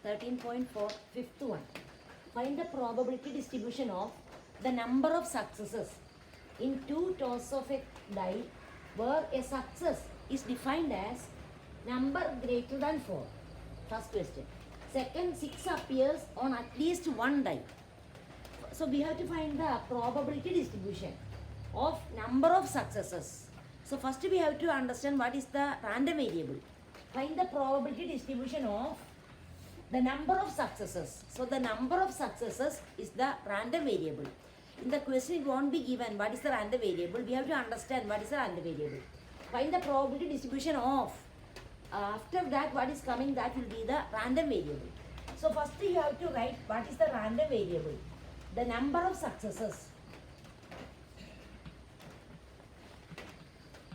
13.4, fifth one. Find the probability distribution of the number of successes in two tosses of a die where a success is defined as number greater than 4. First question. Second, 6 appears on at least one die. So we have to find the probability distribution of number of successes. So first we have to understand what is the random variable. Find the probability distribution of the number of successes. So the number of successes is the random variable. In the question it won't be given what is the random variable. We have to understand what is the random variable. Find the probability distribution of. After that what is coming, that will be the random variable. So first you have to write what is the random variable. The number of successes.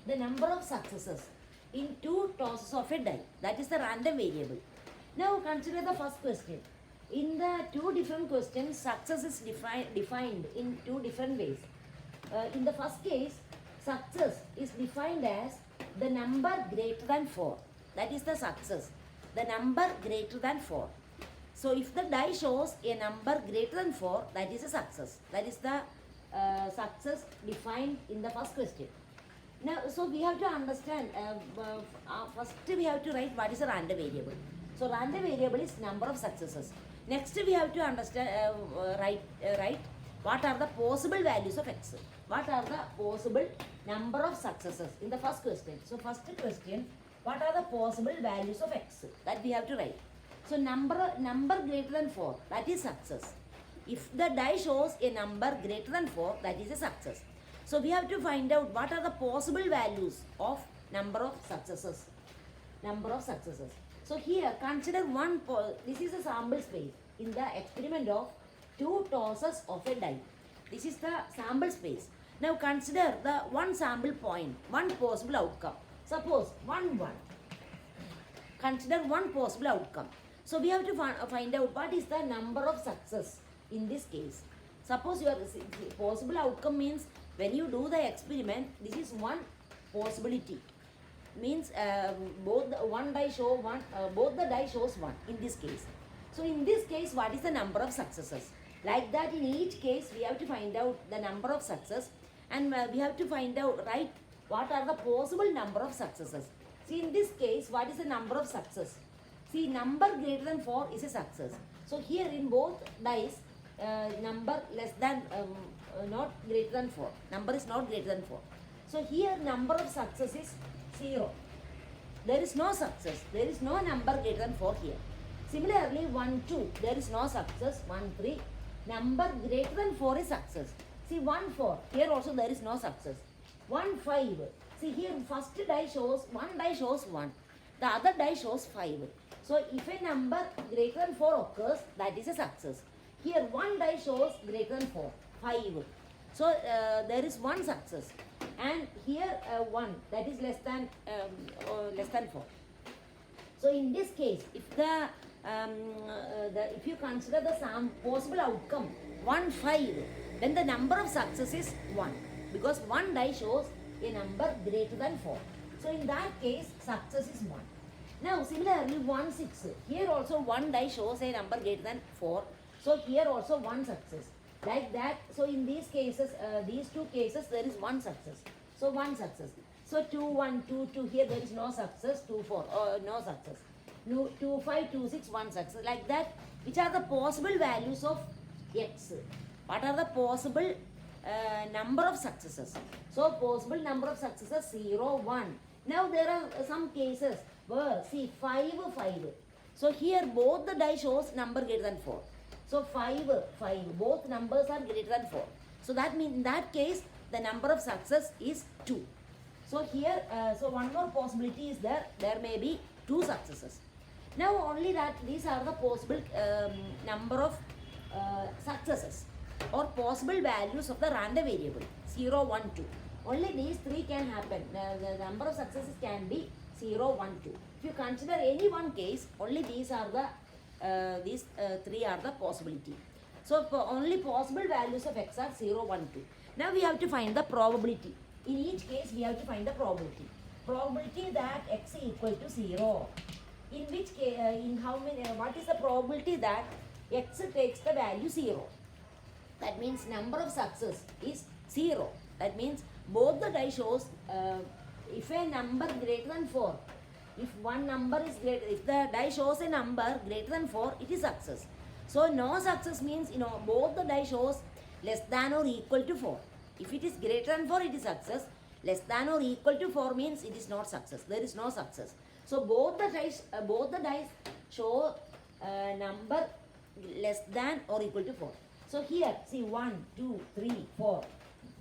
The number of successes in two tosses of a die. That is the random variable. Now consider the first question. In the two different questions, success is defined in two different ways. In the first case, success is defined as the number greater than 4. That is the success. The number greater than 4. So if the die shows a number greater than 4, that is a success. That is the success defined in the first question. Now, so we have to understand, first we have to write what is a random variable. So random variable is number of successes. Next we have to understand, write what are the possible values of x. What are the possible number of successes in the first question. So first question, what are the possible values of x? That we have to write. So number greater than 4, that is success. If the die shows a number greater than 4, that is a success. So we have to find out what are the possible values of number of successes. Number of successes. So here consider this is a sample space in the experiment of two tosses of a die. This is the sample space. Now consider the one sample point, one possible outcome. Suppose 1, 1. Consider one possible outcome. So we have to find out what is the number of success in this case. Suppose your possible outcome means when you do the experiment, this is one possibility. Means both the die shows 1 in this case. So in this case, what is the number of successes? Like that, in each case we have to find out the number of success, and we have to find out, right, what are the possible number of successes. See, in this case, what is the number of success? See, number greater than 4 is a success. So here in both dice, number less than, not greater than 4. Number is not greater than 4. So here number of success is 0. There is no success. There is no number greater than 4 here. Similarly, 1, 2, there is no success. 1, 3, number greater than 4 is success. See, 1, 4, here also there is no success. 1, 5, see here first die shows, one die shows 1. The other die shows 5. So if a number greater than 4 occurs, that is a success. Here one die shows greater than 4, 5. So there is one success. And here 1, that is less than 4. So in this case, if if you consider the possible outcome 1, 5, then the number of success is 1, because one die shows a number greater than 4. So in that case, success is 1. Now similarly 1, 6, here also one die shows a number greater than 4. So here also one success. Like that, so in these cases, these two cases, there is one success. So one success. So 2, 1, 2, 2, here there is no success. 2, 4, no success. 2, 5, 2, 6, one success. Like that, which are the possible values of x? What are the possible number of successes? So possible number of successes 0, 1. Now there are some cases where, see, 5, 5. So here both the die shows number greater than 4. So 5, 5, both numbers are greater than 4. So that means in that case, the number of success is 2. So here, so one more possibility is there may be 2 successes. Now only that these are the possible number of successes or possible values of the random variable 0, 1, 2. Only these 3 can happen. The number of successes can be 0, 1, 2. If you consider any one case, only these are the 3 are the possibility. So only possible values of x are 0, 1, 2. Now we have to find the probability. In each case, we have to find the probability. Probability that x is equal to 0. In which case, in how many, what is the probability that x takes the value 0? That means number of success is 0. That means both the die shows if a number greater than 4, if one number is greater, if the die shows a number greater than 4, it is success. So no success means, both the die shows less than or equal to 4. If it is greater than 4, it is success. Less than or equal to 4 means it is not success. There is no success. So both the dice show number less than or equal to 4. So here, see 1, 2, 3, 4.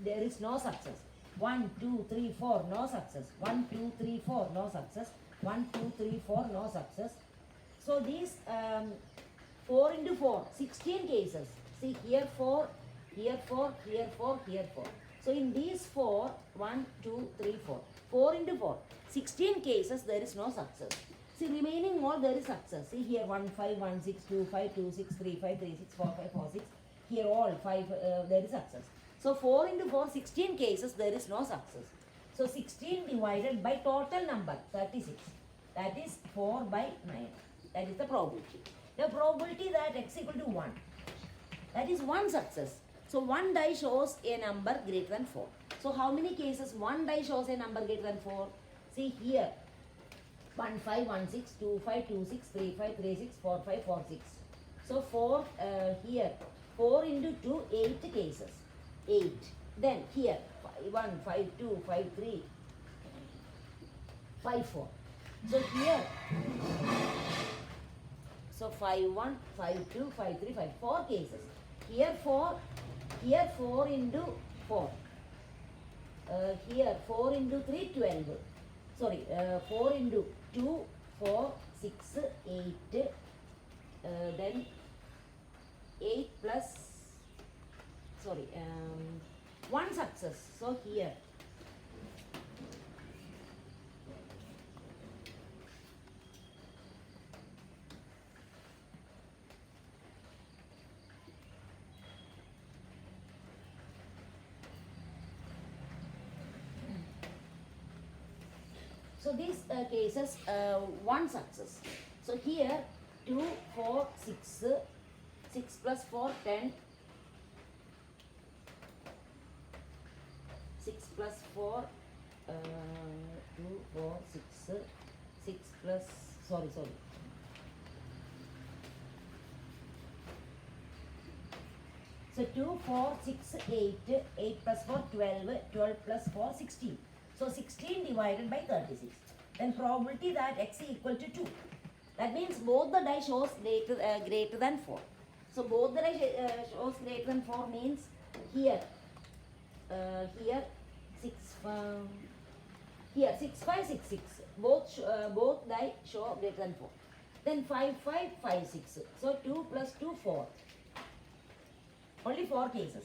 There is no success. 1, 2, 3, 4, no success. 1, 2, 3, 4, no success. 1, 2, 3, 4, no success. So these 4 into 4, 16 cases. See here 4, here 4, here 4, here 4. So in these 4, 1, 2, 3, 4. 4 into 4, 16 cases there is no success. See remaining all there is success. See here 1, 5, 1, 6, 2, 5, 2, 6, 3, 5, 3, 6, 4, 5, 4, 6. Here all 5 there is success. So 4 into 4, 16 cases there is no success. So 16 divided by total number 36. That is 4 by 9. That is the probability. The probability that x equal to 1. That is one success. So one die shows a number greater than 4. So how many cases one die shows a number greater than 4? See here 1, 5, 1, 6, 2, 5, 2, 6, 3, 5, 3, 6, 4, 5, 4, 6. So 4 here 4 into 2, 8 cases. 8. Then here 5, 1, 5, 2, 5, 3, 5, 4. So here, so 5, 1, 5, 2, 5, 3, 5, 4 cases. Here 4 into 4. Here 4 into 3, 12. Sorry, 4 into 2, 4, 6, 8. Then 8 plus, sorry, 1 success. So here, so these cases, 1 success. So here 2, 4, 6, 6 plus 4, 10. 6 plus 4, 2, 4, 6, 6 plus, sorry. So 2, 4, 6, 8, 8 plus 4, 12, 12 plus 4, 16. So 16 divided by 36. Then probability that x is equal to 2. That means both the die shows greater than 4. So both the die shows greater than 4 means here 6, here 6, 5, 6, 6. Both die show greater than 4. Then 5, 5, 5, 6. So 2 plus 2, 4. Only 4 cases.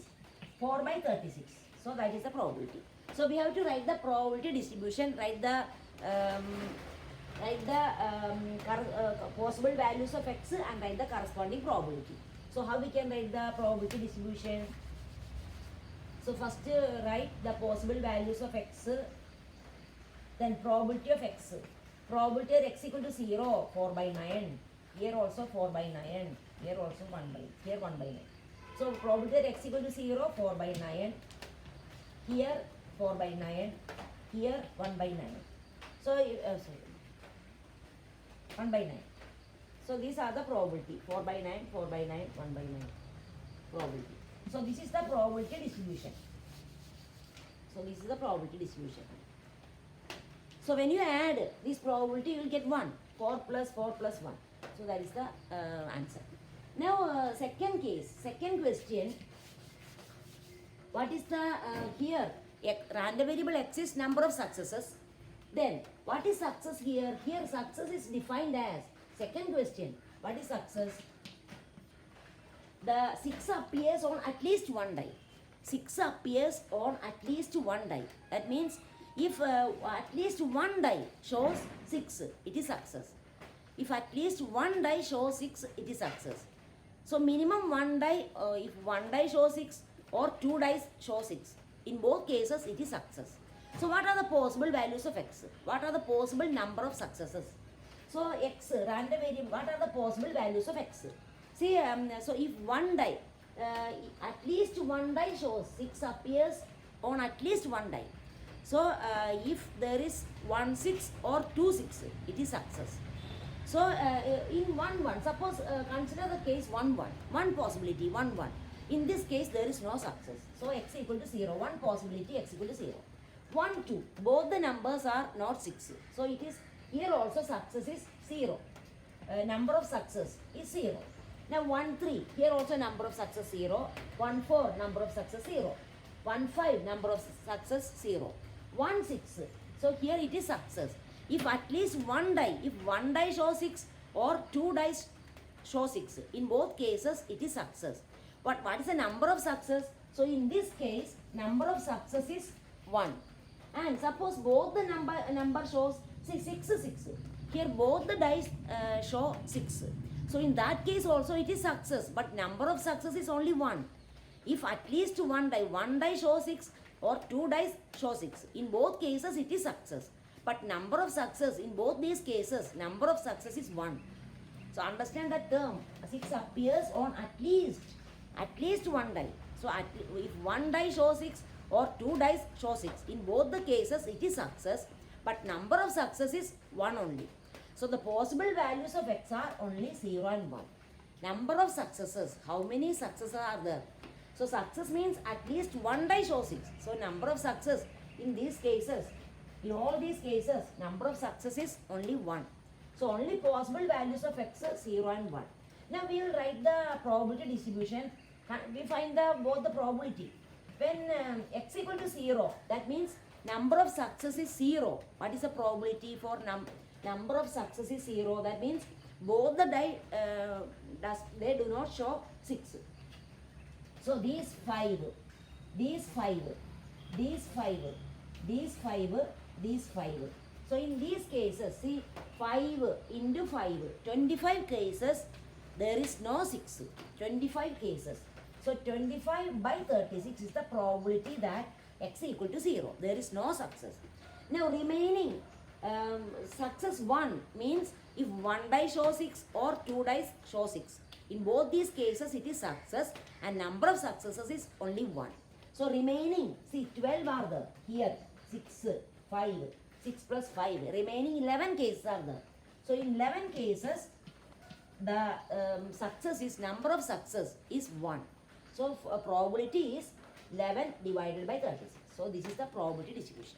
4 by 36. So that is the probability. So we have to write the probability distribution, write the possible values of x and write the corresponding probability. So how we can write the probability distribution? So first write the possible values of x, then probability of x. Probability of x equal to 0, 4 by 9. Here also 4 by 9. Here also 1 by 9. So probability of x equal to 0, 4 by 9. Here 4 by 9. Here 1 by 9. So 1 by 9. So these are the probability. 4 by 9, 4 by 9, 1 by 9. Probability. So this is the probability distribution. So when you add this probability, you will get 1. 4 plus 1. So that is the answer. Now second question. What is the here? Random variable x is number of successes. Then what is success here? Here success is defined as, second question, what is success? The 6 appears on at least one die. 6 appears on at least one die. That means if at least one die shows 6, it is success. If at least one die shows 6, it is success. So minimum one die, if one die shows 6 or 2 dice show 6, in both cases it is success. So what are the possible values of x? What are the possible number of successes? So x, random variable, what are the possible values of x? See, so if one die, at least one die shows 6 appears on at least one die. So if there is 1 6 or 2 6, it is success. So in 1 1, suppose consider the case 1 1, one possibility 1 1. In this case there is no success. So x equal to 0, one possibility x equal to 0. 1 2, both the numbers are not 6. So it is here also success is 0. Number of success is 0. Now 1 3, here also number of success 0. 1 4, number of success 0. 1 5, number of success 0. 1 6, so here it is success. If at least one die, if one die shows 6 or 2 dice show 6, in both cases it is success. But what is the number of success? So in this case, number of success is 1. And suppose both the number shows, see 6 6. Here both the dice show 6. So in that case also it is success, but number of success is only 1. If at least one die shows 6 or 2 dice show 6, in both cases it is success. But number of success in both these cases, number of success is 1. So understand that term, 6 appears on at least one die. So if one die shows 6 or 2 dice show 6, in both the cases it is success, but number of success is 1 only. So the possible values of x are only 0 and 1. Number of successes, how many successes are there? So success means at least one die shows 6. So number of success in these cases, in all these cases, number of success is only 1. So only possible values of x are 0 and 1. Now we will write the probability distribution. We find both the probability. When x equal to 0, that means number of success is 0. What is the probability for number of success is 0? That means both the die they do not show 6. So these 5, these 5, these 5, these 5, these 5. So in these cases, see 5 into 5, 25 cases, there is no 6. 25 cases. So 25 by 36 is the probability that x equal to 0. There is no success. Now remaining success 1 means if one die shows 6 or 2 dice show 6. In both these cases it is success and number of successes is only 1. So remaining, see 12 are there. Here 6, 5, 6 plus 5. Remaining 11 cases are there. So in 11 cases the success is, number of success is 1. So probability is 11 divided by 36. So this is the probability distribution.